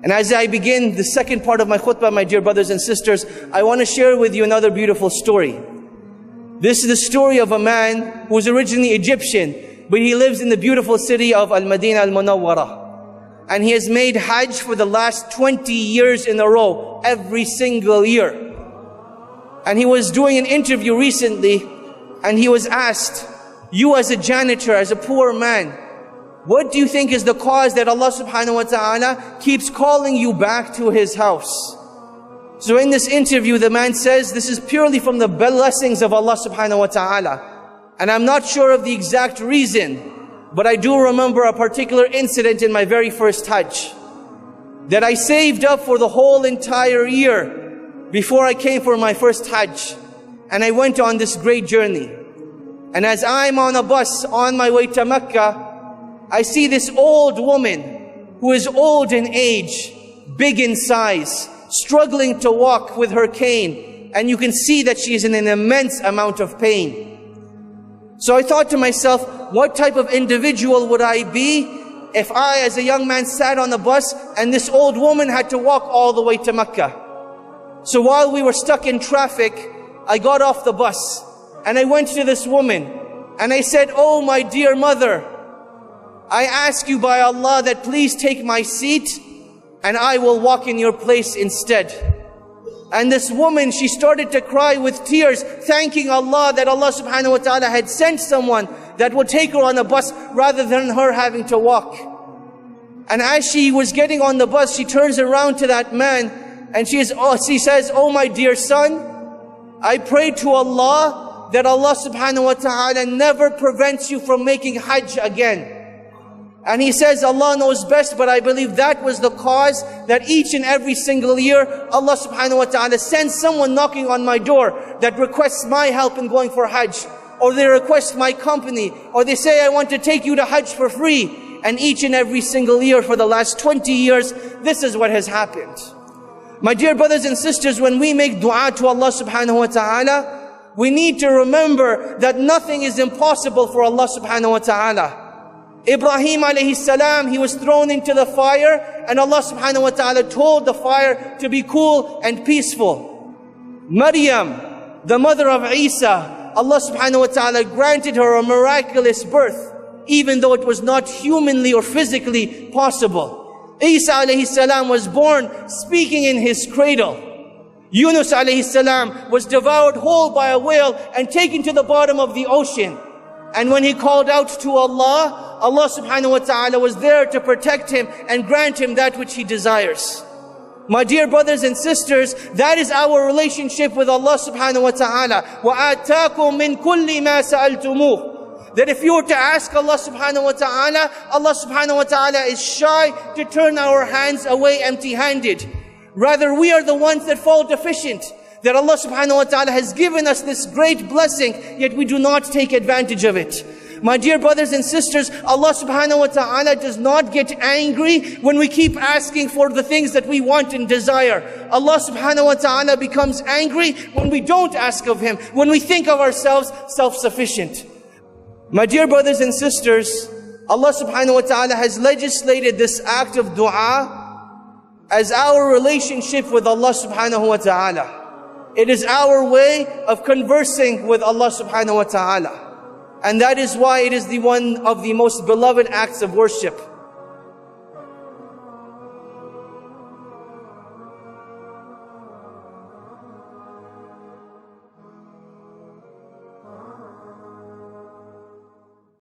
And as I begin the second part of my khutbah, my dear brothers and sisters, I want to share with you another beautiful story. This is the story of a man who was originally Egyptian, but he lives in the beautiful city of Al-Madinah Al-Munawwarah. And he has made Hajj for the last 20 years in a row, every single year. And he was doing an interview recently, and he was asked, you as a janitor, as a poor man, what do you think is the cause that Allah subhanahu wa ta'ala keeps calling you back to His house? So in this interview, the man says, this is purely from the blessings of Allah subhanahu wa ta'ala. And I'm not sure of the exact reason, but I do remember a particular incident in my very first Hajj, that I saved up for the whole entire year before I came for my first Hajj. And I went on this great journey. And as I'm on a bus on my way to Mecca, I see this old woman who is old in age, big in size, struggling to walk with her cane. And you can see that she is in an immense amount of pain. So I thought to myself, what type of individual would I be if I, as a young man, sat on the bus and this old woman had to walk all the way to Mecca? So while we were stuck in traffic, I got off the bus and I went to this woman and I said, oh my dear mother, I ask you by Allah that please take my seat and I will walk in your place instead. And this woman, she started to cry with tears, thanking Allah that Allah subhanahu wa ta'ala had sent someone that would take her on a bus rather than her having to walk. And as she was getting on the bus, she turns around to that man and she says, oh my dear son, I pray to Allah that Allah subhanahu wa ta'ala never prevents you from making Hajj again. And he says, Allah knows best, but I believe that was the cause that each and every single year, Allah subhanahu wa ta'ala sends someone knocking on my door that requests my help in going for Hajj. Or they request my company. Or they say, I want to take you to Hajj for free. And each and every single year for the last 20 years, this is what has happened. My dear brothers and sisters, when we make dua to Allah subhanahu wa ta'ala, we need to remember that nothing is impossible for Allah subhanahu wa ta'ala. Ibrahim alayhi salam, he was thrown into the fire and Allah subhanahu wa ta'ala told the fire to be cool and peaceful. Maryam, the mother of Isa, Allah subhanahu wa ta'ala granted her a miraculous birth, even though it was not humanly or physically possible. Isa alayhi salam was born speaking in his cradle. Yunus alayhi salam was devoured whole by a whale and taken to the bottom of the ocean. And when he called out to Allah, Allah subhanahu wa ta'ala was there to protect him and grant him that which he desires. My dear brothers and sisters, that is our relationship with Allah subhanahu wa ta'ala. وَآتَاكُم مِّن كُلِّ مَا سَأَلْتُمُوهُ. That if you were to ask Allah subhanahu wa ta'ala, Allah subhanahu wa ta'ala is shy to turn our hands away empty-handed. Rather, we are the ones that fall deficient. That Allah subhanahu wa ta'ala has given us this great blessing, yet we do not take advantage of it. My dear brothers and sisters, Allah subhanahu wa ta'ala does not get angry when we keep asking for the things that we want and desire. Allah subhanahu wa ta'ala becomes angry when we don't ask of Him, when we think of ourselves self-sufficient. My dear brothers and sisters, Allah subhanahu wa ta'ala has legislated this act of dua as our relationship with Allah subhanahu wa ta'ala. It is our way of conversing with Allah subhanahu wa ta'ala. And that is why it is one of the most beloved acts of worship.